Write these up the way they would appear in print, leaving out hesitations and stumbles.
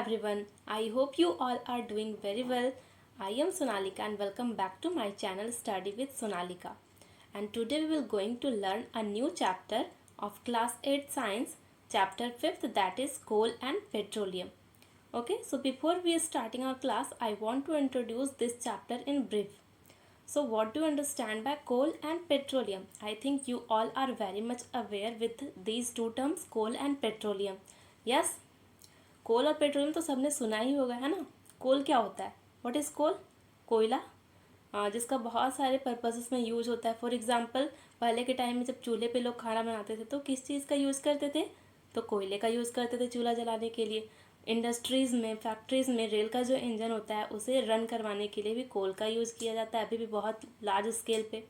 everyone. I hope you all are doing very well. I am Sonalika and welcome back to my channel Study with Sonalika. And today we will going to learn a new chapter of class 8 science, chapter 5th, that is coal and petroleum. Okay, so before we are starting our class, I want to introduce this chapter in brief. So what do you understand by coal and petroleum? I think you all are very much aware with these two terms, coal and petroleum. Yes? कोल और petroleum तो सबने सुना ही होगा, है ना। कोल क्या होता है? व्हाट इज़ कोल? कोयला, जिसका बहुत सारे पर्पसेस में यूज होता है। फॉर एग्जांपल, पहले के टाइम में जब चूल्हे पे लोग खाना बनाते थे तो किस चीज़ का यूज़ करते थे? तो कोयले का यूज़ करते थे चूल्हा जलाने के लिए। इंडस्ट्रीज़ में, फैक्ट्रीज़ में रेल का जो इंजन होता है उसे रन करवाने के लिए भी कोल का यूज़ किया जाता है, अभी भी बहुत लार्ज स्केल पे।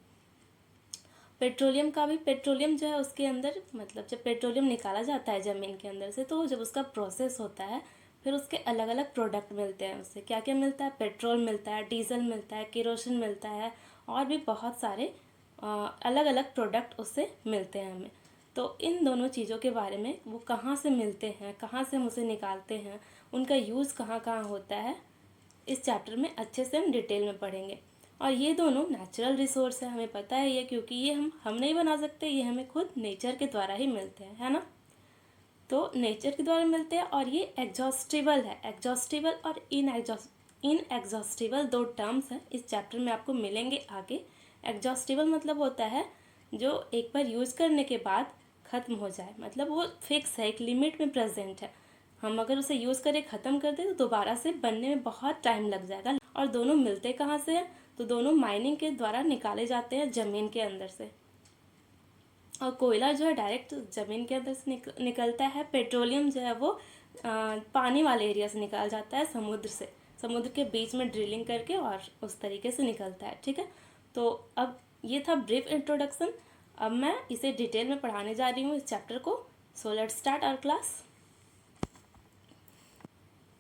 पेट्रोलियम का भी, पेट्रोलियम जो है उसके अंदर, मतलब जब पेट्रोलियम निकाला जाता है ज़मीन के अंदर से, तो जब उसका प्रोसेस होता है फिर उसके अलग अलग प्रोडक्ट मिलते हैं। उससे क्या क्या मिलता है? पेट्रोल मिलता है, डीजल मिलता है, केरोसिन मिलता है और भी बहुत सारे अलग अलग प्रोडक्ट उससे मिलते हैं हमें। तो इन दोनों चीज़ों के बारे में, वो कहाँ से मिलते हैं, कहाँ से हम उसे निकालते हैं, उनका यूज़ कहाँ कहाँ होता है, इस चैप्टर में अच्छे से हम डिटेल में पढ़ेंगे। और ये दोनों नेचुरल रिसोर्स है, हमें पता है ये, क्योंकि ये हम नहीं बना सकते, ये हमें खुद नेचर के द्वारा ही मिलते हैं, है ना। तो नेचर के द्वारा मिलते हैं और ये एग्जॉस्टिबल है। एग्जॉस्टिबल और इनएग्जॉस्टिबल दो टर्म्स हैं, इस चैप्टर में आपको मिलेंगे आगे। एग्जॉस्टिबल मतलब होता है जो एक बार यूज़ करने के बाद ख़त्म हो जाए, मतलब वो फिक्स है, एक लिमिट में प्रेजेंट है। हम अगर उसे यूज़ करके ख़त्म कर दें तो दोबारा से बनने में बहुत टाइम लग जाएगा। और दोनों मिलते कहाँ से हैं? तो दोनों माइनिंग के द्वारा निकाले जाते हैं ज़मीन के अंदर से। और कोयला जो है डायरेक्ट ज़मीन के अंदर से निकलता है। पेट्रोलियम जो है वो पानी वाले एरिया से निकाल जाता है, समुद्र से, समुद्र के बीच में ड्रिलिंग करके और उस तरीके से निकलता है। ठीक है, तो अब ये था ब्रीफ इंट्रोडक्शन। अब मैं इसे डिटेल में पढ़ाने जा रही हूँ इस चैप्टर को। So let's start our class.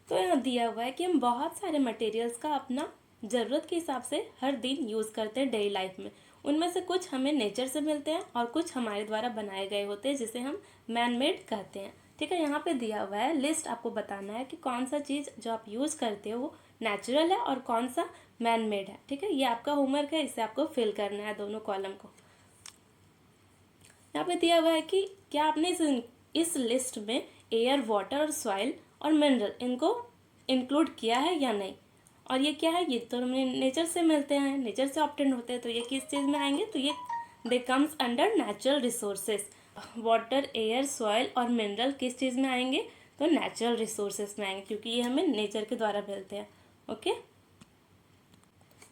तो यहाँ दिया हुआ है कि हम बहुत सारे मटेरियल्स का अपना ज़रूरत के हिसाब से हर दिन यूज़ करते हैं डेली लाइफ में। उनमें से कुछ हमें नेचर से मिलते हैं और कुछ हमारे द्वारा बनाए गए होते हैं, जिसे हम मैन मेड कहते हैं। ठीक है, यहाँ पे दिया हुआ है लिस्ट, आपको बताना है कि कौन सा चीज़ जो आप यूज़ करते हो वो नेचुरल है और कौन सा मैन मेड है। ठीक है, ये आपका होमवर्क है, इसे आपको फिल करना है दोनों कॉलम को। यहाँ पे दिया हुआ है कि क्या आपने इस लिस्ट में एयर, वाटर और सॉइल और मिनरल, इनको इंक्लूड किया है या नहीं। और ये क्या है? ये तो हमें नेचर से मिलते हैं, नेचर से ऑब्टेन होते हैं, तो ये किस चीज़ में आएंगे? तो ये they comes under natural resources. Water, air, soil और मिनरल किस चीज़ में आएंगे? तो नेचुरल रिसोर्सेज में आएंगे, क्योंकि ये हमें नेचर के द्वारा मिलते हैं। ओके,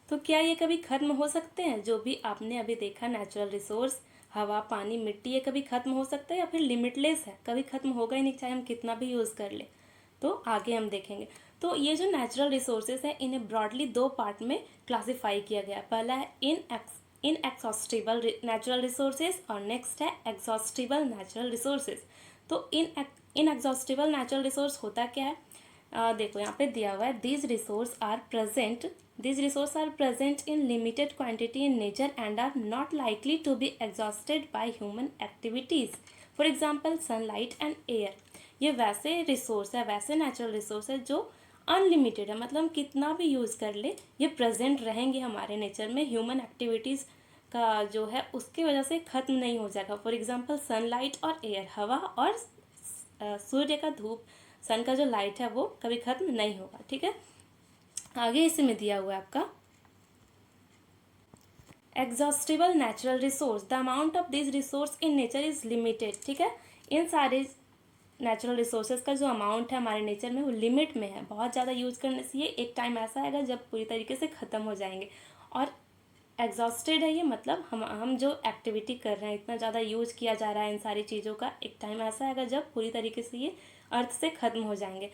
तो क्या ये कभी ख़त्म हो सकते हैं? जो भी आपने अभी देखा नेचुरल रिसोर्स, हवा, पानी, मिट्टी, ये कभी ख़त्म हो सकता है या फिर लिमिटलेस है? कभी ख़त्म होगा ही नहीं, चाहे हम कितना भी यूज़ कर ले। तो आगे हम देखेंगे। तो ये जो नेचुरल रिसोर्सेज हैं, इन्हें ब्रॉडली दो पार्ट में क्लासीफाई किया गया। पहला है इनएग्जॉस्टिबल नेचुरल रिसोर्सेज और नेक्स्ट है एग्जॉस्टिबल नेचुरल रिसोर्सेज। तो इनएग्जॉस्टिबल नेचुरल रिसोर्स होता क्या है? देखो यहाँ पे दिया हुआ है, these resource are present in limited quantity in nature and are not likely to be exhausted by human activities. For example sunlight and air. ये वैसे रिसोर्स है, वैसे नेचुरल रिसोर्स है जो अनलिमिटेड है, मतलब हम कितना भी यूज़ कर ले ये प्रेजेंट रहेंगे हमारे नेचर में। ह्यूमन एक्टिविटीज़ का जो है उसकी वजह से ख़त्म नहीं हो जाएगा। फॉर एग्जाम्पल सनलाइट और एयर, हवा और सूर्य का धूप, सन का जो लाइट है वो कभी ख़त्म नहीं होगा। ठीक है, आगे इसी में दिया हुआ है आपका exhaustible natural resource. The amount of this resource in nature is limited. ठीक है, इन सारे नेचुरल रिसोर्सेज का जो अमाउंट है हमारे नेचर में वो लिमिट में है। बहुत ज़्यादा यूज़ करने से ये एक टाइम ऐसा आएगा जब पूरी तरीके से ख़त्म हो जाएंगे। और एग्जॉस्टेड है ये, मतलब हम जो एक्टिविटी कर रहे हैं, इतना ज़्यादा यूज़ किया जा रहा है इन सारी चीज़ों का, एक टाइम ऐसा आएगा जब पूरी तरीके से ये अर्थ से ख़त्म हो जाएंगे।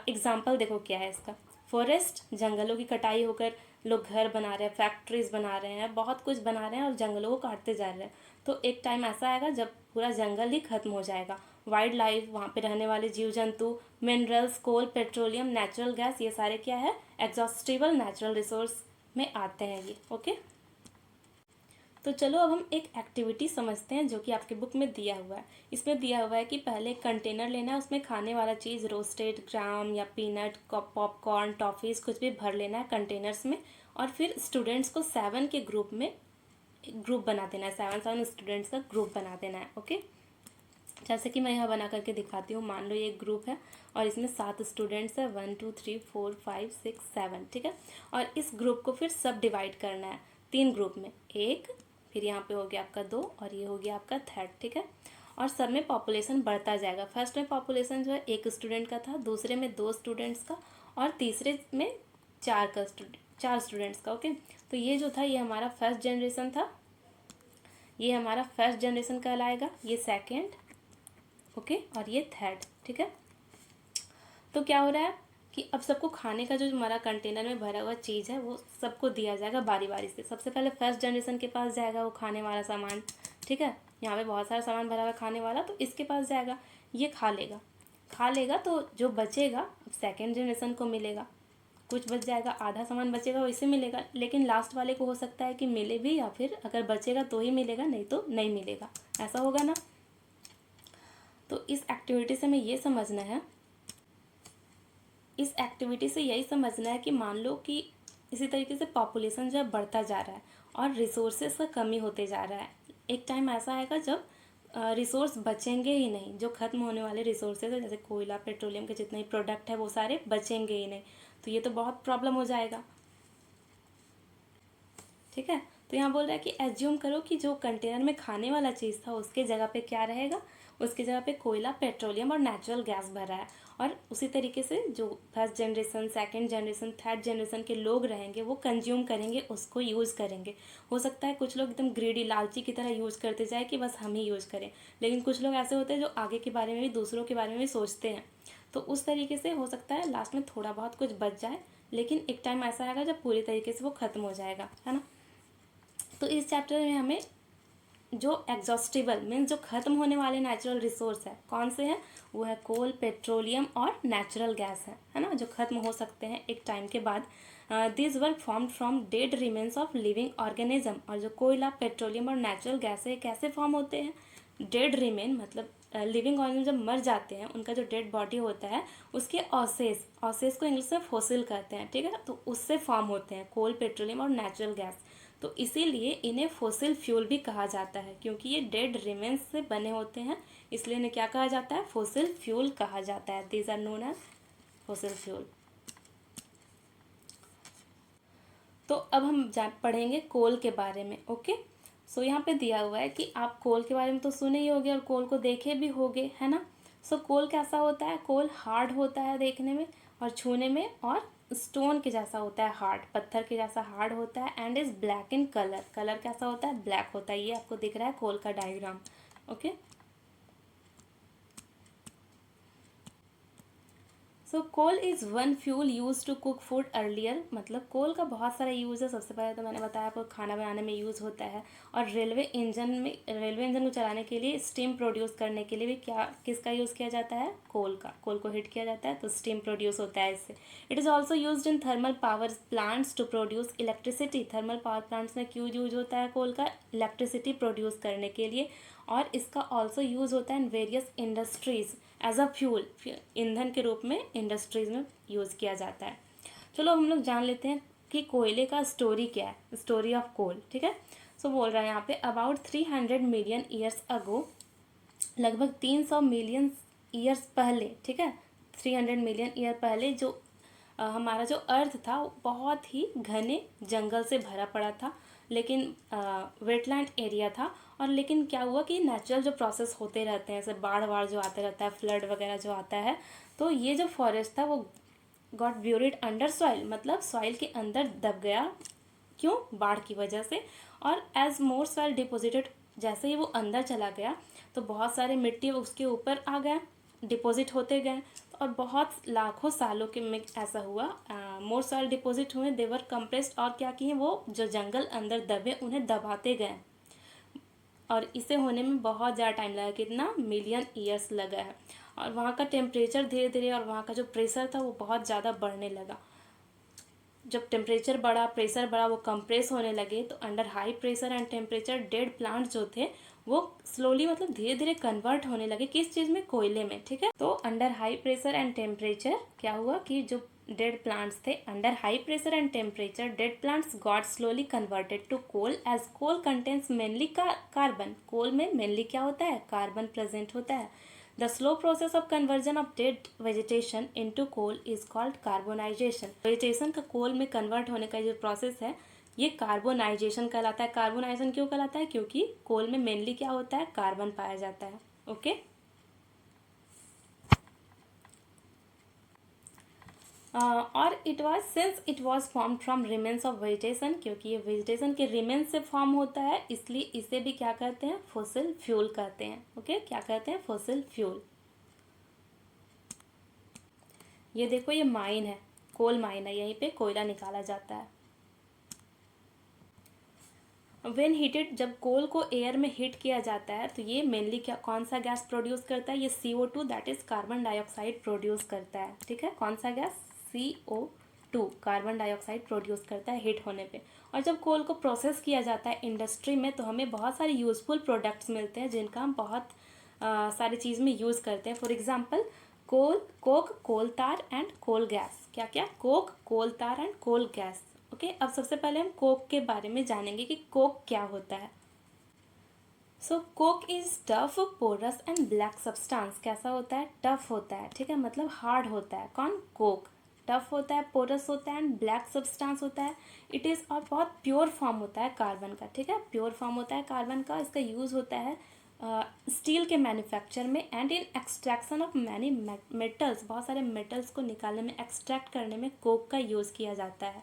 एग्जाम्पल देखो क्या है इसका। फॉरेस्ट, जंगलों की कटाई होकर लोग घर बना रहे हैं, फैक्ट्रीज बना रहे हैं, बहुत कुछ बना रहे हैं और जंगलों को काटते जा रहे हैं। तो एक टाइम ऐसा आएगा जब पूरा जंगल ही ख़त्म हो जाएगा। वाइल्ड लाइफ, वहाँ पे रहने वाले जीव जंतु, मिनरल्स, कोल, पेट्रोलियम, नेचुरल गैस, ये सारे क्या है? एग्जॉस्टिबल नेचुरल रिसोर्स में आते हैं ये। ओके, तो चलो अब हम एक एक्टिविटी समझते हैं जो कि आपके बुक में दिया हुआ है। इसमें दिया हुआ है कि पहले एक कंटेनर लेना है, उसमें खाने वाला चीज़ रोस्टेड ग्राम या पीनट पॉपकॉर्न टॉफ़ीज़ कुछ भी भर लेना है कंटेनर्स में, और फिर स्टूडेंट्स को 7 के ग्रुप में ग्रुप बना देना है, 7 स्टूडेंट्स का ग्रुप बना देना है। ओके, जैसे कि मैं यहाँ बना करके दिखाती हूँ। मान लो ये एक ग्रुप है और इसमें 7 स्टूडेंट्स है, 1 2 3 4 5 6 7, ठीक है। और इस ग्रुप को फिर सब डिवाइड करना है 3 ग्रुप में, एक, फिर यहाँ पे हो गया आपका 2 और ये हो गया आपका 3rd, ठीक है। और सब में पॉपुलेशन बढ़ता जाएगा। फर्स्ट में पॉपुलेशन जो है 1 स्टूडेंट का था, दूसरे में 2 स्टूडेंट्स का, और तीसरे में 4 स्टूडेंट्स का। ओके, तो ये जो था ये हमारा फर्स्ट जनरेशन था, ये हमारा फर्स्ट जनरेशन कहलाएगा, ये सेकेंड, ओके, और ये 3rd, ठीक है। तो क्या हो रहा है कि अब सबको खाने का जो हमारा कंटेनर में भरा हुआ चीज़ है वो सबको दिया जाएगा बारी बारी से। सबसे पहले फर्स्ट जनरेशन के पास जाएगा वो खाने वाला सामान, ठीक है। यहाँ पे बहुत सारा सामान भरा हुआ खाने वाला, तो इसके पास जाएगा, ये खा लेगा तो जो बचेगा अब सेकेंड जनरेशन को मिलेगा। कुछ बच जाएगा, आधा सामान बचेगा वो इसे मिलेगा, लेकिन लास्ट वाले को हो सकता है कि मिले भी, या फिर अगर बचेगा तो ही मिलेगा, नहीं तो नहीं मिलेगा, ऐसा होगा ना। तो इस एक्टिविटी से हमें ये समझना है, इस एक्टिविटी से यही समझना है कि मान लो कि इसी तरीके से पॉपुलेशन जो है बढ़ता जा रहा है और रिसोर्सेज का कमी होते जा रहा है। एक टाइम ऐसा आएगा जब रिसोर्स बचेंगे ही नहीं, जो ख़त्म होने वाले रिसोर्सेज है जैसे कोयला पेट्रोलियम के जितने भी प्रोडक्ट है वो सारे बचेंगे ही नहीं, तो ये तो बहुत प्रॉब्लम हो जाएगा, ठीक है। तो यहाँ बोल रहा है कि एज्यूम करो कि जो कंटेनर में खाने वाला चीज़ था उसके जगह पे क्या रहेगा, उसकी जगह पे कोयला पेट्रोलियम और नेचुरल गैस भरा है, और उसी तरीके से जो first generation second generation 3rd generation के लोग रहेंगे वो कंज्यूम करेंगे, उसको यूज़ करेंगे। हो सकता है कुछ लोग एकदम ग्रीडी लालची की तरह यूज़ करते जाए कि बस हम ही यूज़ करें, लेकिन कुछ लोग ऐसे होते हैं जो आगे के बारे में भी दूसरों के बारे में भी सोचते हैं। तो उस तरीके से हो सकता है लास्ट में थोड़ा बहुत कुछ बच जाए, लेकिन एक टाइम ऐसा आएगा जब पूरी तरीके से वो ख़त्म हो जाएगा, है ना। तो इस चैप्टर में हमें जो एग्जॉस्टिबल मीन्स जो ख़त्म होने वाले नेचुरल रिसोर्स है कौन से हैं, वो है कोल पेट्रोलियम और नेचुरल गैस है ना, जो ख़त्म हो सकते हैं एक टाइम के बाद। This were formed from dead remains of living organism. और जो कोयला पेट्रोलियम और नेचुरल गैस है कैसे फॉर्म होते हैं, डेड रिमेन मतलब लिविंग ऑर्गेनिज्म जब मर जाते हैं उनका जो डेड बॉडी होता है उसके ऑसेस को इंग्लिश में फोसिल कहते हैं, ठीक है। तो उससे फॉर्म होते हैं कोल पेट्रोलियम और नेचुरल गैस। तो इसीलिए इन्हें फोसिल फ्यूल भी कहा जाता है, क्योंकि ये डेड रिमेन्स से बने होते हैं, इसलिए इन्हें क्या कहा जाता है, फोसिल फ्यूल कहा जाता है। These are known as fossil fuel. तो अब हम पढ़ेंगे कोल के बारे में। ओके, सो यहाँ पे दिया हुआ है कि आप कोल के बारे में तो सुने ही होंगे और कोल को देखे भी होंगे, है ना। सो कोल कैसा होता है, कोल हार्ड होता है देखने में और छूने में, और स्टोन के जैसा होता है, हार्ड पत्थर के जैसा हार्ड होता है, and is black in colour. Colour कैसा होता है, ब्लैक होता है। ये आपको दिख रहा है कोल का diagram. Okay, so coal is one fuel use to cook food earlier. मतलब कोल का बहुत सारा यूज़ है। सबसे पहले तो मैंने बताया आपको खाना बनाने में यूज़ होता है, और रेलवे इंजन को चलाने के लिए स्टीम प्रोड्यूस करने के लिए भी किसका यूज़ किया जाता है, कोल का। कोल को हीट किया जाता है तो स्टीम प्रोड्यूस होता है इससे। It is also use in thermal power plants to produce electricity. Thermal power plants में क्यों यूज होता है कोल का, इलेक्ट्रिसिटी प्रोड्यूस करने के लिए। और इसका ऑल्सो यूज़ होता है in various industries as a fuel, ईंधन के रूप में इंडस्ट्रीज़ में यूज़ किया जाता है। चलो हम लोग जान लेते हैं कि कोयले का स्टोरी क्या है, स्टोरी ऑफ कोल, ठीक है। सो बोल रहा है यहाँ पे अबाउट 300 मिलियन ईयर्स अगो, लगभग 300 मिलियन ईयर्स पहले, ठीक है, 300 मिलियन ईयर पहले जो हमारा जो अर्थ था वो बहुत ही घने जंगल से भरा पड़ा था, लेकिन वेटलैंड एरिया था। और लेकिन क्या हुआ कि नेचुरल जो प्रोसेस होते रहते हैं, जैसे बाढ़ वाढ़ जो आते रहता है, फ्लड वगैरह जो आता है, तो ये जो फॉरेस्ट था वो गॉट ब्यूरिड अंडर सॉइल, मतलब सॉइल के अंदर दब गया। क्यों, बाढ़ की वजह से। और एज मोर सॉइल डिपोजिटेड, जैसे ही वो अंदर चला गया तो बहुत सारे मिट्टी उसके ऊपर आ गए, डिपॉजिट होते गए, और बहुत लाखों सालों के में ऐसा हुआ, मोर सॉइल डिपॉजिट हुए, देवर कंप्रेस्ड, और क्या किए वो जो जंगल अंदर दबे उन्हें दबाते गए। और इसे होने में बहुत ज़्यादा टाइम लगा, कितना, मिलियन ईयर्स लगा है। और वहाँ का टेम्परेचर धीरे धीरे और वहाँ का जो प्रेशर था वो बहुत ज़्यादा बढ़ने लगा। जब टेम्परेचर बढ़ा, प्रेशर बढ़ा, वो कंप्रेस होने लगे, तो under high pressure and temperature dead plant जो थे वो स्लोली मतलब धीरे धीरे कन्वर्ट होने लगे किस चीज़ में, कोयले में। ठीक है, तो under high pressure and temperature क्या हुआ कि जो डेड प्लांट्स थे, under high pressure and temperature dead plants got slowly converted to coal as coal contents mainly carbon. Coal में मेनली क्या होता है, कार्बन प्रेजेंट होता है। The slow process of conversion of dead vegetation into coal is called carbonization. Vegetation का कोल में convert होने का जो प्रोसेस है ये कार्बोनाइजेशन कहलाता है। कार्बोनाइजेशन क्यों कहलाता है, क्योंकि कोल में मेनली क्या होता है, कार्बन पाया जाता है। ओके, और it was form from remains of vegetation, क्योंकि ये वेजिटेशन के रिमेन्स से फॉर्म होता है, इसलिए इसे भी क्या कहते हैं, फॉसिल फ्यूल कहते हैं। ओके, क्या कहते हैं, फॉसिल फ्यूल। ये देखो, ये माइन है, कोल माइन है, यहीं पे कोयला निकाला जाता है। व्हेन हीटेड, जब कोल को एयर में हीट किया जाता है तो ये मेनली क्या, कौन सा गैस प्रोड्यूस करता है, ये CO2 that is carbon dioxide produce करता है। ठीक है, कौन सा gas, CO2 carbon dioxide produce करता है हीट होने पे। और जब कोल को प्रोसेस किया जाता है इंडस्ट्री में तो हमें बहुत सारे यूजफुल प्रोडक्ट्स मिलते हैं जिनका हम बहुत सारी चीज़ में यूज़ करते हैं। फॉर एग्जाम्पल कोक, कोल तार एंड कोल गैस। क्या क्या, कोक, कोल तार एंड कोल गैस। ओके, अब सबसे पहले हम कोक के बारे में जानेंगे कि कोक क्या होता है। So coke is tough, porous and black substance. कैसा होता है, टफ होता है। ठीक है, मतलब हार्ड होता है। कौन, कोक टफ होता है, पोरस होता है एंड ब्लैक सब्सटेंस होता है। इट इज़, और बहुत प्योर फॉर्म होता है कार्बन का। ठीक है, प्योर फॉर्म होता है कार्बन का। इसका यूज़ होता है स्टील के मैन्युफैक्चर में and in extraction of many metals. बहुत सारे मेटल्स को निकालने में, एक्सट्रैक्ट करने में कोक का यूज़ किया जाता है।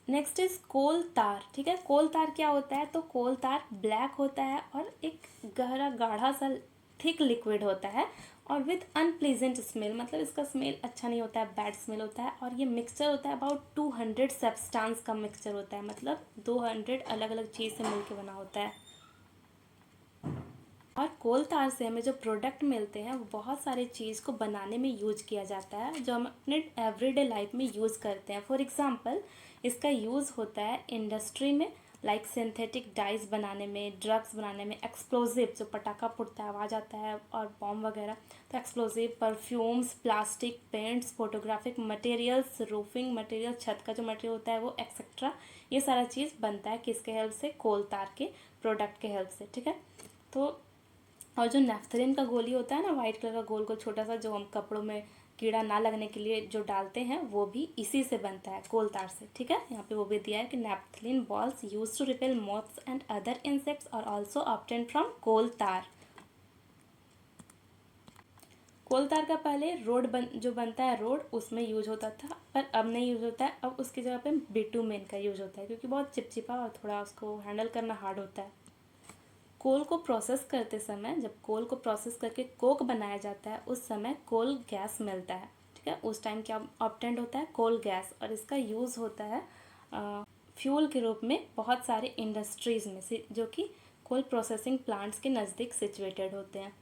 नेक्स्ट इज कोल तार। ठीक है, कोल तार क्या होता है, तो कोल तार ब्लैक होता है और एक गहरा गाढ़ा सा थिक लिक्विड होता है और विथ अनप्लीजेंट स्मेल, मतलब इसका स्मेल अच्छा नहीं होता है, बैड स्मेल होता है। और ये मिक्सचर होता है अबाउट 200 सब्सटेंस का मिक्सचर होता है, मतलब 200 अलग अलग चीज़ से मिलकर बना होता है। और कोल तार से हमें जो प्रोडक्ट मिलते हैं वो बहुत सारे चीज़ को बनाने में यूज किया जाता है जो हम अपने एवरीडे लाइफ में यूज़ करते हैं। फॉर एग्जांपल, इसका यूज़ होता है इंडस्ट्री में, लाइक सिंथेटिक डाइज बनाने में, ड्रग्स बनाने में, एक्सप्लोजिव जो पटाखा फुटता है, आवाज़ आता है, और बॉम्ब वगैरह, तो explosive, perfumes, plastic, paints, photographic materials, roofing material, छत का जो मटेरियल होता है वो, एक्सेट्रा। ये सारा चीज़ बनता है किसके हेल्प से, कोल तार के प्रोडक्ट के हेल्प से। ठीक है, तो और जो नेफ्थलीन का गोली होता है ना, वाइट कलर का गोल गोल छोटा सा, जो हम कपड़ों में कीड़ा ना लगने के लिए जो डालते हैं, वो भी इसी से बनता है, कोल तार से। ठीक है, यहाँ पे वो भी दिया है कि naphthalene balls use to repel moths and other insects और also obtain from coal tar. Coal तार का पहले जो बनता है रोड, उसमें यूज होता था, पर अब नहीं यूज होता है। अब उसकी जगह पे बिटुमेन का यूज होता है, क्योंकि बहुत चिपचिपा और थोड़ा उसको हैंडल करना हार्ड होता है। कोल को प्रोसेस करते समय, जब कोल को प्रोसेस करके कोक बनाया जाता है, उस समय कोल गैस मिलता है। ठीक है, उस टाइम क्या ऑब्टेंड होता है, कोल गैस, और इसका यूज़ होता है फ्यूल के रूप में बहुत सारे इंडस्ट्रीज़ में से जो कि कोल प्रोसेसिंग प्लांट्स के नज़दीक सिचुएटेड होते हैं।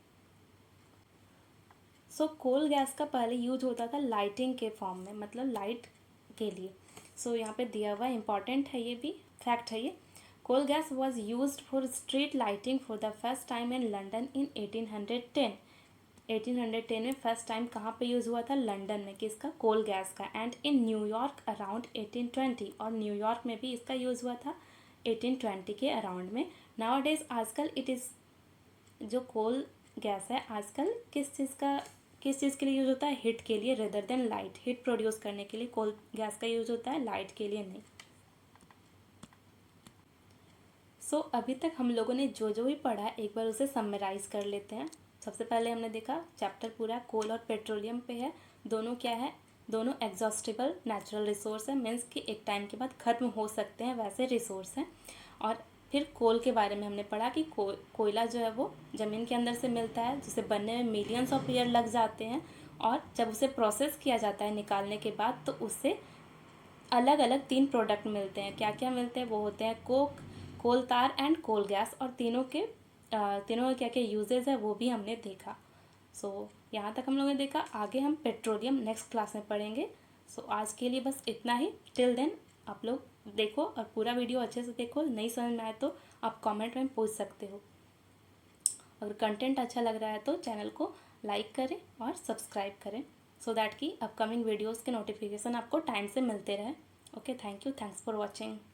सो कोल गैस का पहले यूज होता था लाइटिंग के फॉर्म में, मतलब लाइट के लिए। सो यहाँ पे दिया हुआ इम्पॉर्टेंट है, ये भी फैक्ट है ये। Coal gas was use for street lighting for the first time in London in 1810। 1810 में फर्स्ट टाइम कहाँ पे यूज़ हुआ था, लंदन में, किसका, कोल गैस का। एंड इन न्यूयॉर्क अराउंड 1820, और न्यूयॉर्क में भी इसका यूज़ हुआ था 1820 के अराउंड में। नाउ डेज, आजकल इट इज़, जो कोल गैस है आजकल किस चीज़ के लिए यूज़ होता है, हीट के लिए, rather than light. Heat produce करने के लिए कोल गैस का यूज़ होता है, लाइट के लिए नहीं। सो अभी तक हम लोगों ने जो जो भी पढ़ा है एक बार उसे समराइज कर लेते हैं। सबसे पहले हमने देखा चैप्टर पूरा कोल और पेट्रोलियम पे है। दोनों क्या है, दोनों एग्जॉस्टिबल नेचुरल रिसोर्स है, मीन्स कि एक टाइम के बाद ख़त्म हो सकते हैं वैसे रिसोर्स हैं। और फिर कोल के बारे में हमने पढ़ा कि कोयला जो है वो ज़मीन के अंदर से मिलता है, जिसे बनने में मिलियंस ऑफ ईयर लग जाते हैं, और जब उसे प्रोसेस किया जाता है निकालने के बाद तो उससे अलग अलग 3 प्रोडक्ट मिलते हैं। क्या क्या मिलते हैं, वो होते हैं कोक, कोल तार एंड कोल गैस। और तीनों के क्या क्या यूजेस है वो भी हमने देखा। सो यहाँ तक हम लोगों ने देखा। आगे हम पेट्रोलियम नेक्स्ट क्लास में पढ़ेंगे। सो आज के लिए बस इतना ही। टिल देन आप लोग देखो और पूरा वीडियो अच्छे से देखो। नहीं समझ में आए तो आप कमेंट में पूछ सकते हो। अगर कंटेंट अच्छा लग रहा है तो चैनल को लाइक करें और सब्सक्राइब करें, सो दैट कि अपकमिंग वीडियोज़ के नोटिफिकेशन आपको टाइम से मिलते रहे। Okay, thank you, thanks for watching.